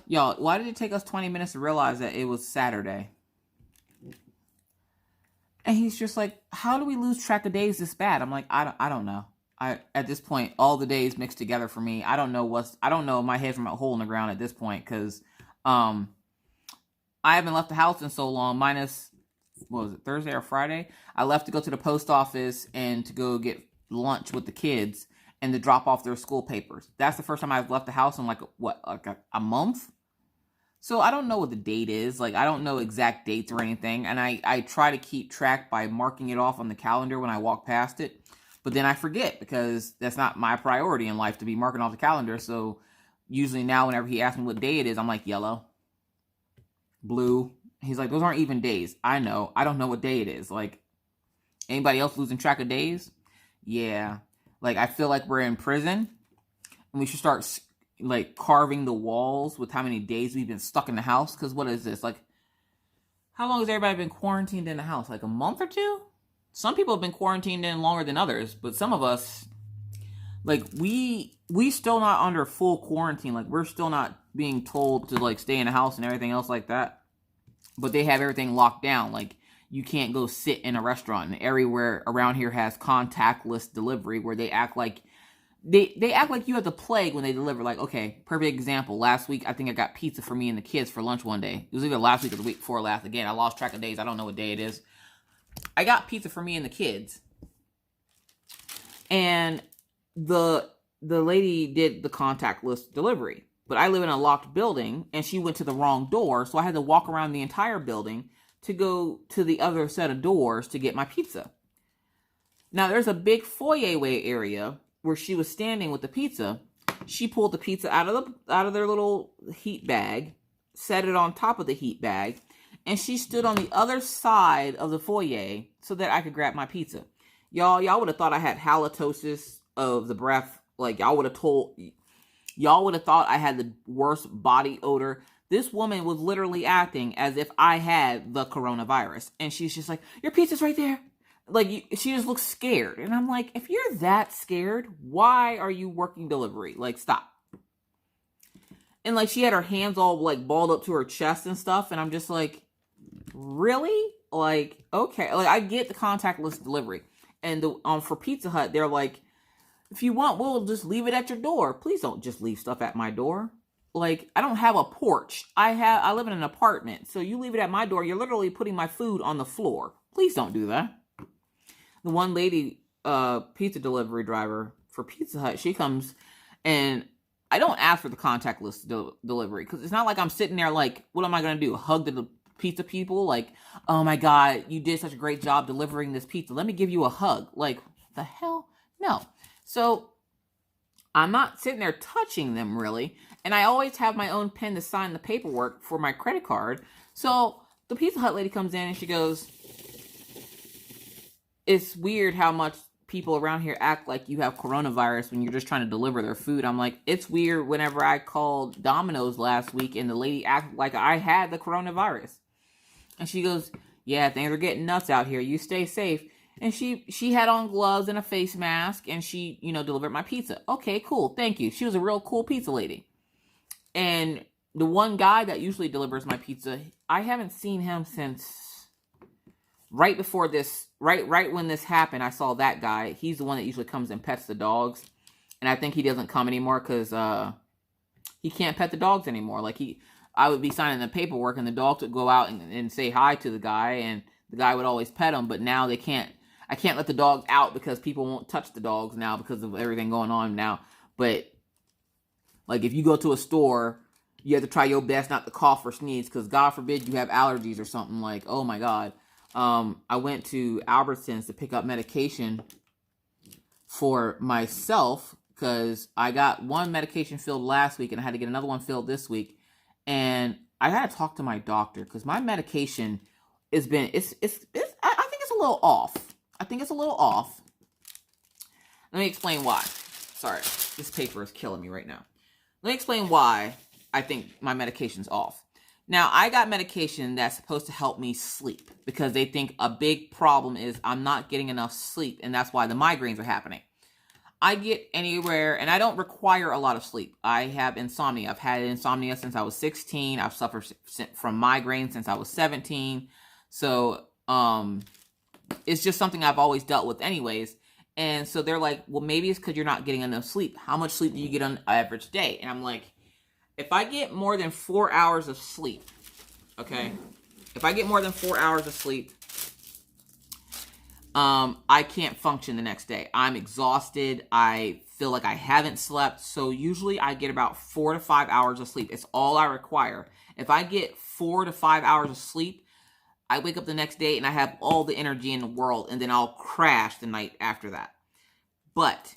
Y'all, why did it take us 20 minutes to realize that it was Saturday? And he's just like, how do we lose track of days this bad? I'm like, I don't know. At this point, all the days mixed together for me. I don't know my head from a hole in the ground at this point, because I haven't left the house in so long, minus, what was it, Thursday or Friday? I left to go to the post office and to go get lunch with the kids and to drop off their school papers. That's the first time I've left the house in like a month? So I don't know what the date is. Like, I don't know exact dates or anything. And I try to keep track by marking it off on the calendar when I walk past it. But then I forget, because that's not my priority in life to be marking off the calendar. So usually now whenever he asks me what day it is, I'm like, yellow, blue. He's like, those aren't even days. I know. I don't know what day it is. Like, anybody else losing track of days? Yeah. Like, I feel like we're in prison and we should start like carving the walls with how many days we've been stuck in the house. Because what is this? Like, how long has everybody been quarantined in the house? Like a month or two? Some people have been quarantined in longer than others, but some of us, like, we still not under full quarantine. Like, we're still not being told to like stay in the house and everything else like that. But they have everything locked down. Like, you can't go sit in a restaurant. And everywhere around here has contactless delivery, where they act like they act like you have the plague when they deliver. Like, okay, perfect example. Last week, I think I got pizza for me and the kids for lunch one day. It was either last week or the week before last. Again, I lost track of days. I don't know what day it is. I got pizza for me and the kids. And the lady did the contactless delivery. But I live in a locked building, and she went to the wrong door, so I had to walk around the entire building to go to the other set of doors to get my pizza. Now, there's a big foyer area where she was standing with the pizza. She pulled the pizza out of their little heat bag, set it on top of the heat bag, and she stood on the other side of the foyer so that I could grab my pizza. Y'all would have thought I had halitosis of the breath. Like, y'all would have thought I had the worst body odor. This woman was literally acting as if I had the coronavirus. And she's just like, your pizza's right there. Like, she just looks scared. And I'm like, if you're that scared, why are you working delivery? Like, stop. And like, she had her hands all like balled up to her chest and stuff. And I'm just like, really? Like, okay. Like, I get the contactless delivery. And for Pizza Hut, they're like, if you want, we'll just leave it at your door. Please don't just leave stuff at my door. Like, I don't have a porch. I live in an apartment. So you leave it at my door, you're literally putting my food on the floor. Please don't do that. The one lady, pizza delivery driver for Pizza Hut, she comes and I don't ask for the contactless delivery, because it's not like I'm sitting there like, what am I going to do? Hug the pizza people? Like, oh my God, you did such a great job delivering this pizza. Let me give you a hug. Like, the hell? No. So I'm not sitting there touching them really. And I always have my own pen to sign the paperwork for my credit card. So the Pizza Hut lady comes in and she goes, it's weird how much people around here act like you have coronavirus when you're just trying to deliver their food. I'm like, it's weird whenever I called Domino's last week and the lady acted like I had the coronavirus. And she goes, yeah, things are getting nuts out here. You stay safe. And she had on gloves and a face mask, and she, delivered my pizza. Okay, cool. Thank you. She was a real cool pizza lady. And the one guy that usually delivers my pizza, I haven't seen him since right before this, right when this happened. I saw that guy. He's the one that usually comes and pets the dogs. And I think he doesn't come anymore because he can't pet the dogs anymore. Like, I would be signing the paperwork and the dogs would go out and say hi to the guy, and the guy would always pet them. But now they can't. I can't let the dogs out because people won't touch the dogs now because of everything going on now. But like, if you go to a store, you have to try your best not to cough or sneeze, because God forbid you have allergies or something. Like, oh my God. I went to Albertsons to pick up medication for myself because I got one medication filled last week and I had to get another one filled this week. And I had to talk to my doctor because my medication has been, I think it's a little off. I think it's a little off. Let me explain why. Sorry, this paper is killing me right now. Let me explain why I think my medication's off. Now, I got medication that's supposed to help me sleep because they think a big problem is I'm not getting enough sleep, and that's why the migraines are happening. I get anywhere, and I don't require a lot of sleep. I have insomnia. I've had insomnia since I was 16. I've suffered from migraines since I was 17. So, it's just something I've always dealt with anyways. And so they're like, well, maybe it's because you're not getting enough sleep. How much sleep do you get on an average day? And I'm like, if I get more than 4 hours of sleep, okay? If I get more than 4 hours of sleep, I can't function the next day. I'm exhausted. I feel like I haven't slept. So usually I get about 4 to 5 hours of sleep. It's all I require. If I get 4 to 5 hours of sleep, I wake up the next day and I have all the energy in the world, and then I'll crash the night after that. But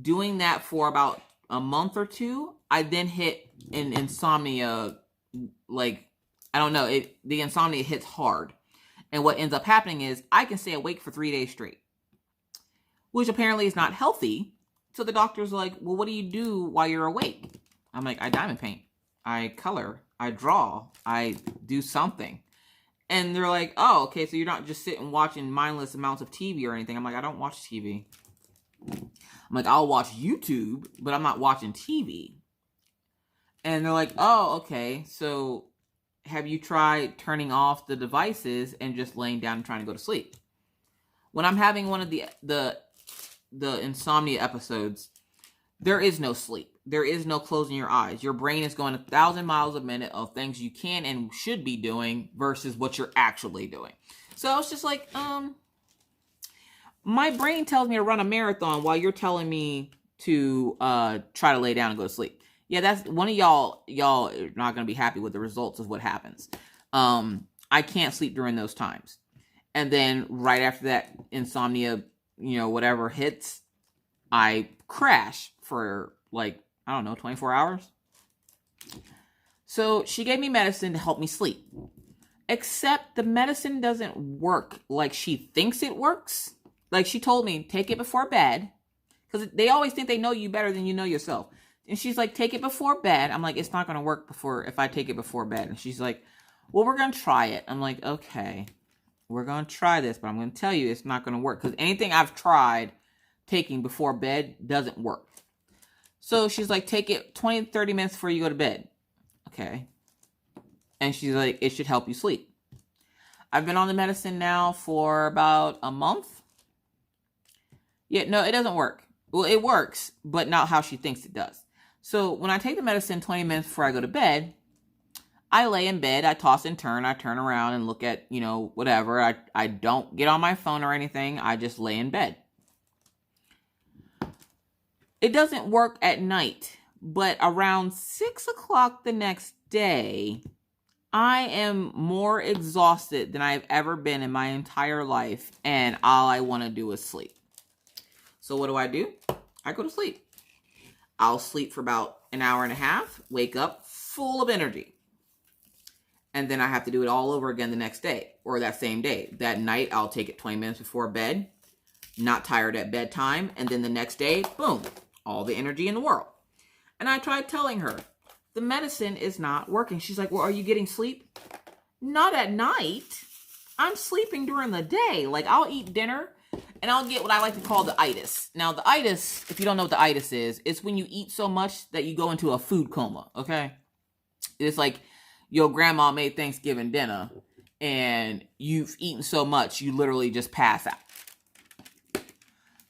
doing that for about a month or two, I then hit an insomnia, like, I don't know, the insomnia hits hard. And what ends up happening is I can stay awake for 3 days straight, which apparently is not healthy. So the doctor's like, well, what do you do while you're awake? I'm like, I diamond paint, I color, I draw, I do something. And they're like, oh, okay, so you're not just sitting watching mindless amounts of TV or anything. I'm like, I don't watch TV. I'm like, I'll watch YouTube, but I'm not watching TV. And they're like, oh, okay, so have you tried turning off the devices and just laying down and trying to go to sleep? When I'm having one of the insomnia episodes, there is no sleep. There is no closing your eyes. Your brain is going 1,000 miles a minute of things you can and should be doing versus what you're actually doing. So I was just like, my brain tells me to run a marathon while you're telling me to try to lay down and go to sleep. Yeah, that's one of y'all are not going to be happy with the results of what happens. I can't sleep during those times. And then right after that insomnia, whatever hits, I crash for like, I don't know, 24 hours. So she gave me medicine to help me sleep. Except the medicine doesn't work like she thinks it works. Like she told me, take it before bed. Because they always think they know you better than you know yourself. And she's like, take it before bed. I'm like, it's not going to work if I take it before bed. And she's like, well, we're going to try it. I'm like, okay, we're going to try this, but I'm going to tell you it's not going to work. Because anything I've tried taking before bed doesn't work. So she's like, take it 20 to 30 minutes before you go to bed. Okay. And she's like, it should help you sleep. I've been on the medicine now for about a month. Yeah, no, it doesn't work. Well, it works, but not how she thinks it does. So when I take the medicine 20 minutes before I go to bed, I lay in bed, I toss and turn, I turn around and look at, whatever. I don't get on my phone or anything. I just lay in bed. It doesn't work at night, but around 6 o'clock the next day, I am more exhausted than I've ever been in my entire life, and all I want to do is sleep. So what do? I go to sleep. I'll sleep for about an hour and a half, wake up full of energy. And then I have to do it all over again the next day, or that same day. That night, I'll take it 20 minutes before bed, not tired at bedtime, and then the next day, boom, all the energy in the world. And I tried telling her, the medicine is not working. She's like, well, are you getting sleep? Not at night. I'm sleeping during the day. Like, I'll eat dinner, and I'll get what I like to call the itis. Now, the itis, if you don't know what the itis is, it's when you eat so much that you go into a food coma, okay? It's like your grandma made Thanksgiving dinner, and you've eaten so much, you literally just pass out.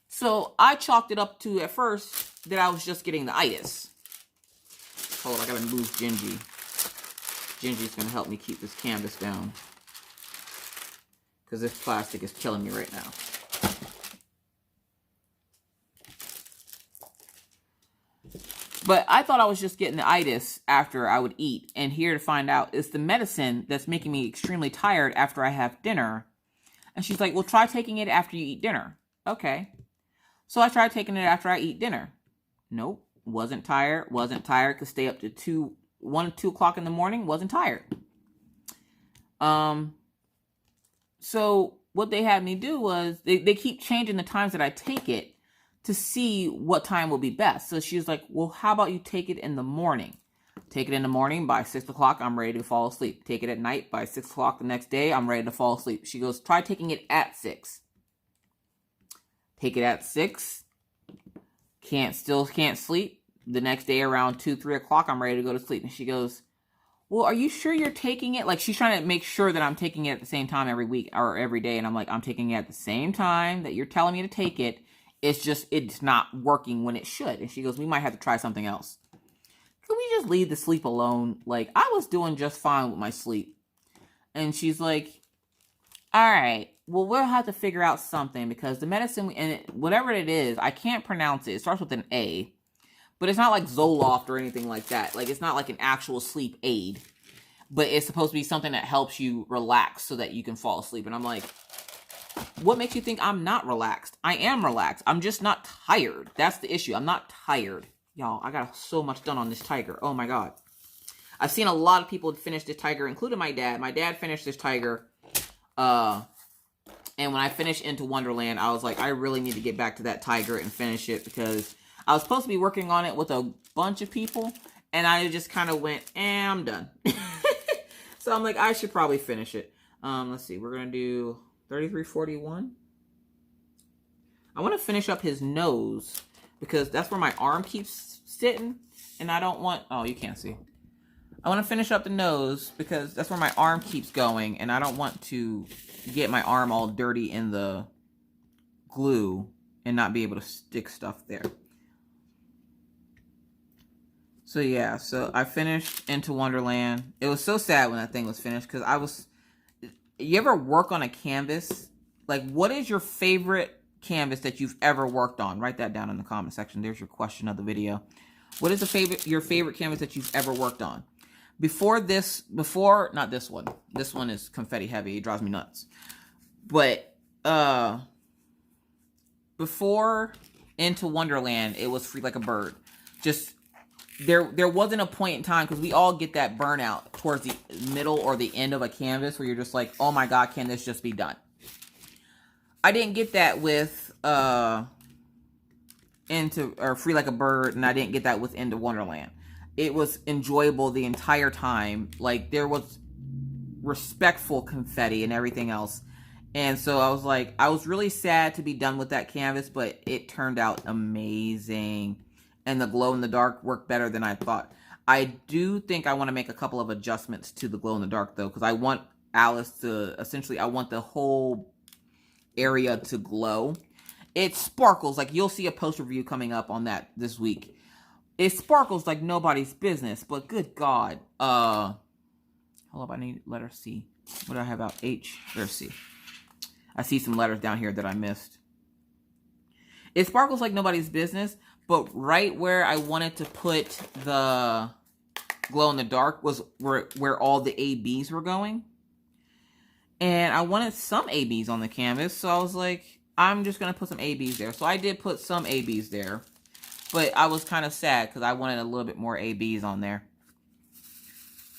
So I chalked it up to, at first, that I was just getting the itis. Hold on, I gotta move Gingy. Gingy's gonna help me keep this canvas down, because this plastic is killing me right now. But I thought I was just getting the itis after I would eat. And here to find out, it's the medicine that's making me extremely tired after I have dinner. And she's like, well, try taking it after you eat dinner. Okay. So I tried taking it after I eat dinner. Nope. Wasn't tired. Could stay up to 1 or 2 o'clock in the morning. Wasn't tired. So what they had me do was, they keep changing the times that I take it to see what time will be best. So she was like, well, how about you take it in the morning? Take it in the morning. By 6 o'clock, I'm ready to fall asleep. Take it at night. By 6 o'clock the next day, I'm ready to fall asleep. She goes, try taking it at 6. Take it at 6. Still can't sleep. The next day around 2, 3 o'clock, I'm ready to go to sleep. And she goes, well, are you sure you're taking it? Like, she's trying to make sure that I'm taking it at the same time every week or every day. And I'm like, I'm taking it at the same time that you're telling me to take it. It's just, it's not working when it should. And she goes, we might have to try something else. Can we just leave the sleep alone? Like, I was doing just fine with my sleep. And she's like, all right, well, we'll have to figure out something because the medicine, whatever it is, I can't pronounce it. It starts with an A. But it's not like Zoloft or anything like that. Like, it's not like an actual sleep aid. But it's supposed to be something that helps you relax so that you can fall asleep. And I'm like, what makes you think I'm not relaxed? I am relaxed. I'm just not tired. That's the issue. I'm not tired. Y'all, I got so much done on this tiger. Oh, my God. I've seen a lot of people finish this tiger, including my dad. My dad finished this tiger. And when I finished Into Wonderland, I was like, I really need to get back to that tiger and finish it because I was supposed to be working on it with a bunch of people, and I just kind of went, I'm done. So I'm like, I should probably finish it. Let's see. We're going to do 3341. I want to finish up his nose because that's where my arm keeps sitting, and I don't want... Oh, you can't see. I want to finish up the nose because that's where my arm keeps going, and I don't want to get my arm all dirty in the glue and not be able to stick stuff there. So yeah, so I finished Into Wonderland. It was so sad when that thing was finished because I was... You ever work on a canvas? Like, what is your favorite canvas that you've ever worked on? Write that down in the comment section. There's your question of the video. What is your favorite canvas that you've ever worked on? Not this one. This one is confetti heavy. It drives me nuts. But before Into Wonderland, it was Free Like a Bird. Just... There wasn't a point in time, because we all get that burnout towards the middle or the end of a canvas where you're just like, oh my God, can this just be done? I didn't get that with Free Like a Bird, and I didn't get that with Into Wonderland. It was enjoyable the entire time. Like, there was respectful confetti and everything else. And so I was like, I was really sad to be done with that canvas, but it turned out amazing. And the glow in the dark worked better than I thought. I do think I want to make a couple of adjustments to the glow in the dark though, because I want Alice to, essentially, I want the whole area to glow. It sparkles, like you'll see a post review coming up on that this week. It sparkles like nobody's business, but good God. Hold up, I need letter C. What do I have out? H, letter C. I see some letters down here that I missed. It sparkles like nobody's business, but right where I wanted to put the glow in the dark was where all the ABs were going. And I wanted some ABs on the canvas, so I was like, I'm just going to put some ABs there. So I did put some ABs there, but I was kind of sad because I wanted a little bit more ABs on there.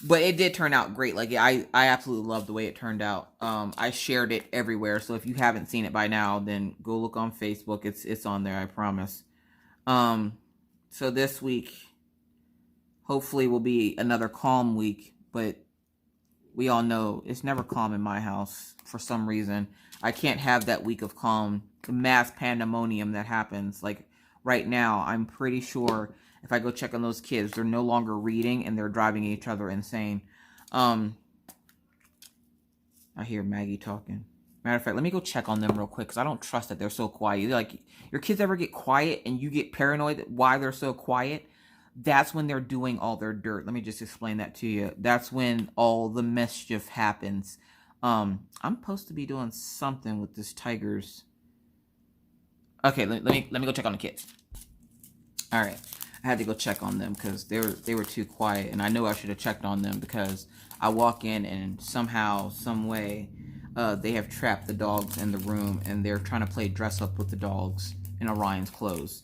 But it did turn out great. Like, I absolutely love the way it turned out. I shared it everywhere, so if you haven't seen it by now, then go look on Facebook. It's on there, I promise. So this week, hopefully, will be another calm week, but we all know it's never calm in my house for some reason. I can't have that week of calm, the mass pandemonium that happens. Like, right now, I'm pretty sure if I go check on those kids, they're no longer reading and they're driving each other insane. I hear Maggie talking. Matter of fact, let me go check on them real quick because I don't trust that they're so quiet. Like, your kids ever get quiet and you get paranoid why they're so quiet? That's when they're doing all their dirt. Let me just explain that to you. That's when all the mischief happens. I'm supposed to be doing something with this tiger's... Okay, let me go check on the kids. All right. I had to go check on them because they were too quiet, and I know I should have checked on them because I walk in and somehow, some way, they have trapped the dogs in the room and they're trying to play dress up with the dogs in Orion's clothes.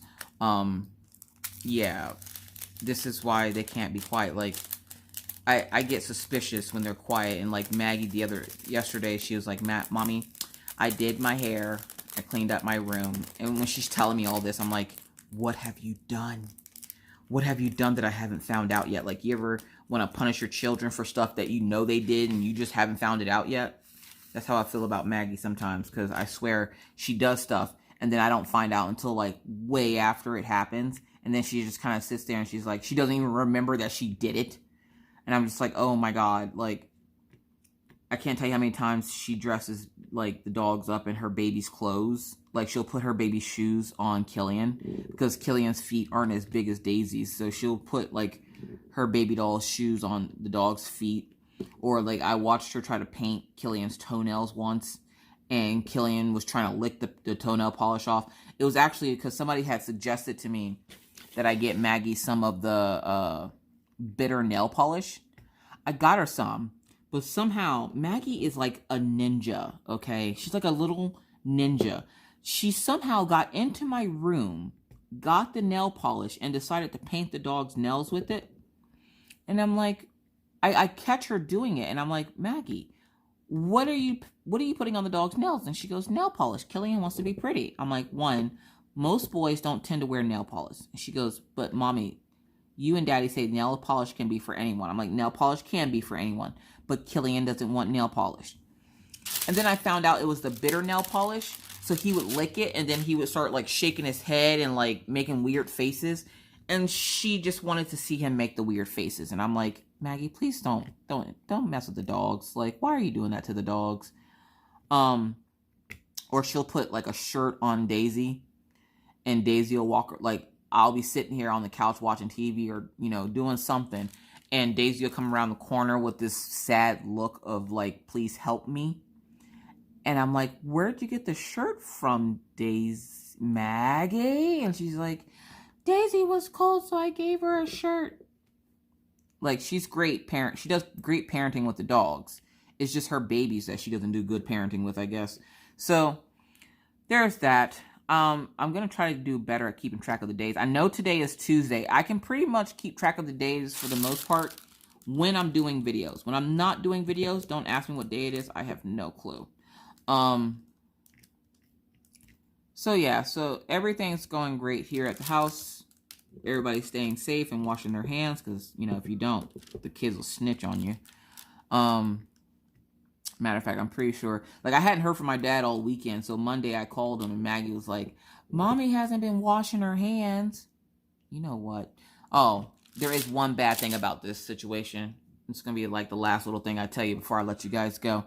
Yeah, this is why they can't be quiet. Like, I get suspicious when they're quiet, and like Maggie yesterday, she was like, Mommy, I did my hair, I cleaned up my room, and when she's telling me all this, I'm like, what have you done? what have you done that I haven't found out yet? Like, you ever want to punish your children for stuff that you know they did and you just haven't found it out yet? That's how I feel about Maggie sometimes, because I swear she does stuff and then I don't find out until like way after it happens. And then she just kind of sits there and she's like, she doesn't even remember that she did it. And I'm just like, oh my God, like, I can't tell you how many times she dresses, like, the dogs up in her baby's clothes. Like, she'll put her baby's shoes on Killian, because Killian's feet aren't as big as Daisy's. So she'll put, like, her baby doll's shoes on the dog's feet. Or, like, I watched her try to paint Killian's toenails once, and Killian was trying to lick the toenail polish off. It was actually because somebody had suggested to me that I get Maggie some of the bitter nail polish. I got her some. But somehow, Maggie is like a ninja, okay? She's like a little ninja. She somehow got into my room, got the nail polish, and decided to paint the dog's nails with it. And I'm like, I catch her doing it, and I'm like, Maggie, what are you putting on the dog's nails? And she goes, nail polish. Killian wants to be pretty. I'm like, one, most boys don't tend to wear nail polish. And she goes, but Mommy, you and Daddy say nail polish can be for anyone. I'm like, nail polish can be for anyone, but Killian doesn't want nail polish. And then I found out it was the bitter nail polish. So he would lick it and then he would start like shaking his head and like making weird faces. And she just wanted to see him make the weird faces. And I'm like, Maggie, please don't mess with the dogs. Like, why are you doing that to the dogs? Or she'll put like a shirt on Daisy and Daisy will walk, like, I'll be sitting here on the couch watching TV or, you know, doing something. And Daisy will come around the corner with this sad look of like, please help me. And I'm like, where'd you get the shirt from, Daisy? Maggie? And she's like, Daisy was cold, so I gave her a shirt. Like, she's great parent. She does great parenting with the dogs. It's just her babies that she doesn't do good parenting with, I guess. So, there's that. I'm going to try to do better at keeping track of the days. I know today is Tuesday. I can pretty much keep track of the days for the most part when I'm doing videos. When I'm not doing videos, don't ask me what day it is. I have no clue. So yeah, so everything's going great here at the house. Everybody's staying safe and washing their hands because, you know, if you don't, the kids will snitch on you. Matter of fact, I'm pretty sure, like, I hadn't heard from my dad all weekend, so Monday I called him and Maggie was like, Mommy hasn't been washing her hands. You know what? Oh, there is one bad thing about this situation. It's going to be like the last little thing I tell you before I let you guys go.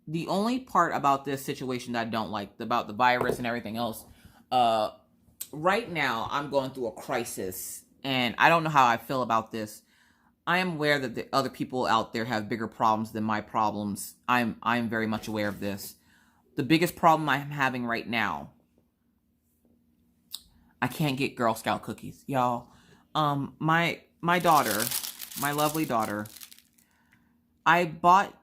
The only part about this situation that I don't like, about the virus and everything else, right now I'm going through a crisis, and I don't know how I feel about this. I am aware that the other people out there have bigger problems than my problems. I'm very much aware of this. The biggest problem I'm having right now, I can't get Girl Scout cookies, y'all. My daughter, my lovely daughter, I bought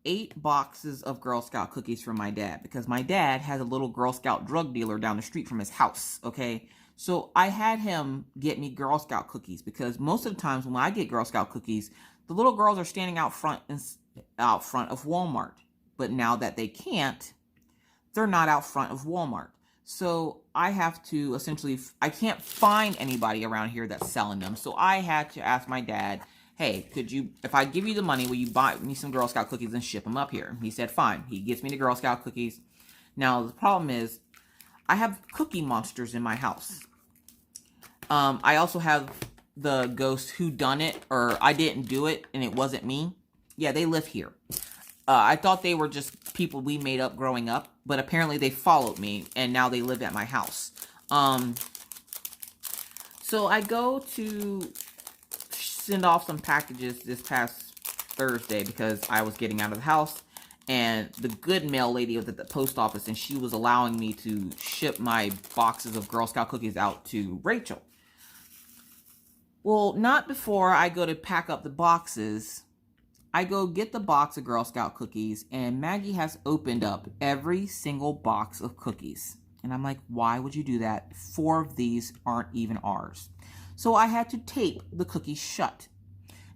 8 boxes of Girl Scout cookies for my dad because my dad has a little Girl Scout drug dealer down the street from his house, okay? So I had him get me Girl Scout cookies because most of the times when I get Girl Scout cookies, the little girls are standing out front of Walmart. But now that they can't, they're not out front of Walmart. So I have to essentially, I can't find anybody around here that's selling them. So I had to ask my dad, hey, could you, if I give you the money, will you buy me some Girl Scout cookies and ship them up here? He said, fine. He gets me the Girl Scout cookies. Now, the problem is, I have cookie monsters in my house. I also have the ghost who done it, or I didn't do it, and it wasn't me. Yeah, they live here. I thought they were just people we made up growing up, but apparently they followed me, and now they live at my house. So I go to send off some packages this past Thursday because I was getting out of the house. And the good mail lady was at the post office, and she was allowing me to ship my boxes of Girl Scout cookies out to Rachel. Well, not before I go to pack up the boxes. I go get the box of Girl Scout cookies, and Maggie has opened up every single box of cookies. And I'm like, why would you do that? 4 of these aren't even ours. So I had to tape the cookies shut.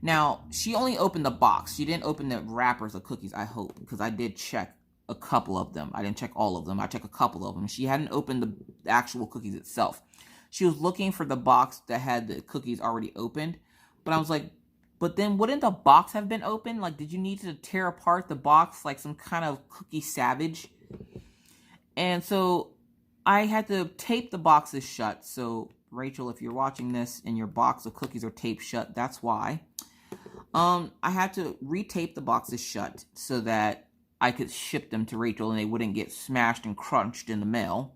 Now, she only opened the box. She didn't open the wrappers of cookies, I hope, because I did check a couple of them. I didn't check all of them. I checked a couple of them. She hadn't opened the actual cookies itself. She was looking for the box that had the cookies already opened. But I was like, but then wouldn't the box have been open? Like, did you need to tear apart the box like some kind of cookie savage? And so I had to tape the boxes shut. So Rachel, if you're watching this and your box of cookies are taped shut, that's why. I had to retape the boxes shut so that I could ship them to Rachel and they wouldn't get smashed and crunched in the mail.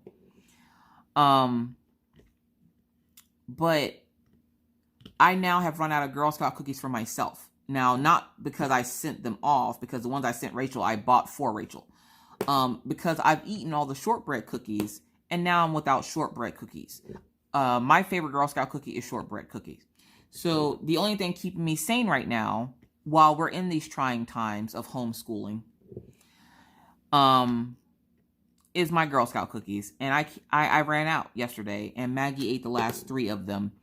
But I now have run out of Girl Scout cookies for myself. Now, not because I sent them off, because the ones I sent Rachel, I bought for Rachel. Because I've eaten all the shortbread cookies, and now I'm without shortbread cookies. My favorite Girl Scout cookie is shortbread cookies. So the only thing keeping me sane right now, while we're in these trying times of homeschooling, is my Girl Scout cookies. And I ran out yesterday, and Maggie ate the last 3 of them.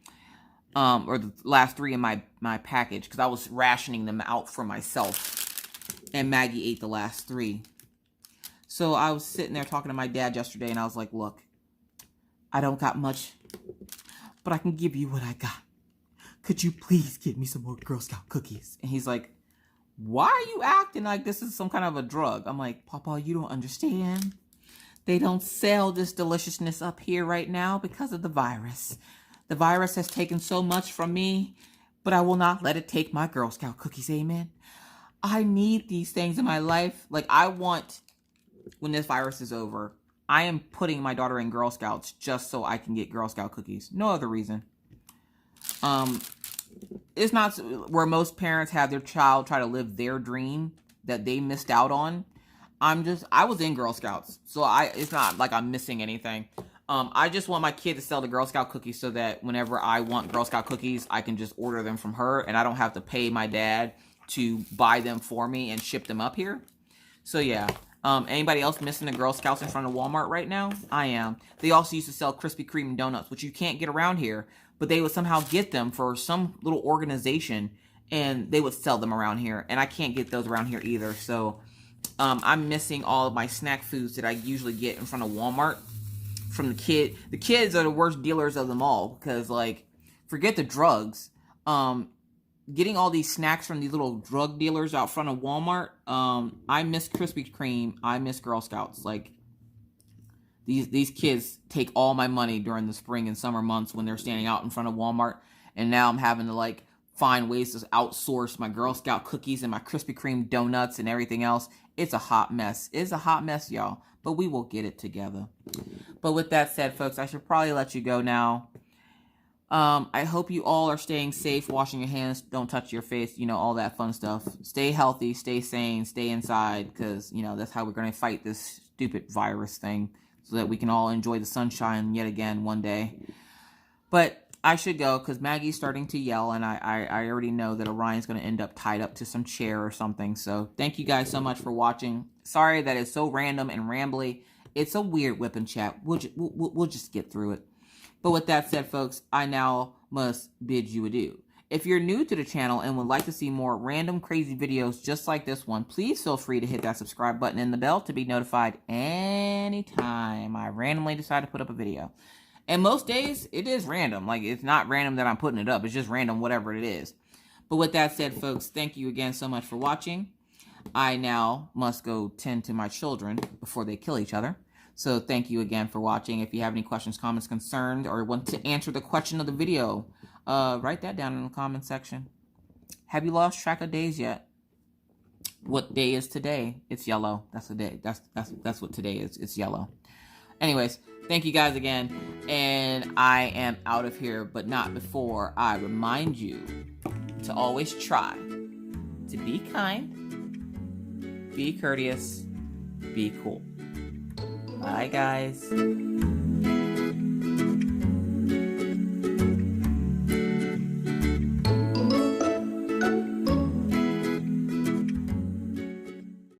Or the last 3 in my package, because I was rationing them out for myself. And Maggie ate the last 3. So I was sitting there talking to my dad yesterday, and I was like, look, I don't got much, but I can give you what I got. Could you please give me some more Girl Scout cookies? And he's like, why are you acting like this is some kind of a drug? I'm like, Papa, you don't understand. They don't sell this deliciousness up here right now because of the virus. The virus has taken so much from me, but I will not let it take my Girl Scout cookies, amen? I need these things in my life. Like, I want, when this virus is over, I am putting my daughter in Girl Scouts just so I can get Girl Scout cookies. No other reason. It's not where most parents have their child try to live their dream that they missed out on. I was in Girl Scouts, so it's not like I'm missing anything. I just want my kid to sell the Girl Scout cookies so that whenever I want Girl Scout cookies, I can just order them from her and I don't have to pay my dad to buy them for me and ship them up here. So yeah. Anybody else missing the Girl Scouts in front of Walmart right now? I am. They also used to sell Krispy Kreme donuts, which you can't get around here, but they would somehow get them for some little organization and they would sell them around here. And I can't get those around here either. So I'm missing all of my snack foods that I usually get in front of Walmart from the kid. The kids are the worst dealers of them all because, like, forget the drugs. Getting all these snacks from these little drug dealers out front of Walmart. I miss Krispy Kreme. I miss Girl Scouts. Like, these kids take all my money during the spring and summer months when they're standing out in front of Walmart. And now I'm having to, like, find ways to outsource my Girl Scout cookies and my Krispy Kreme donuts and everything else. It's a hot mess. It's a hot mess, y'all. But we will get it together. But with that said, folks, I should probably let you go now. I hope you all are staying safe, washing your hands, don't touch your face, you know, all that fun stuff. Stay healthy, stay sane, stay inside, because, you know, that's how we're going to fight this stupid virus thing so that we can all enjoy the sunshine yet again one day. But I should go because Maggie's starting to yell, and I already know that Orion's going to end up tied up to some chair or something. So thank you guys so much for watching. Sorry that it's so random and rambly. It's a weird whip and chat. We'll just get through it. But with that said, folks, I now must bid you adieu. If you're new to the channel and would like to see more random crazy videos just like this one, please feel free to hit that subscribe button and the bell to be notified anytime I randomly decide to put up a video. And most days, it is random. Like, it's not random that I'm putting it up. It's just random whatever it is. But with that said, folks, thank you again so much for watching. I now must go tend to my children before they kill each other. So thank you again for watching. If you have any questions, comments, concerns, or want to answer the question of the video, write that down in the comment section. Have you lost track of days yet? What day is today? It's yellow. That's the day. That's what today is. It's yellow. Anyways, thank you guys again. And I am out of here, but not before I remind you to always try to be kind, be courteous, be cool. Bye, guys.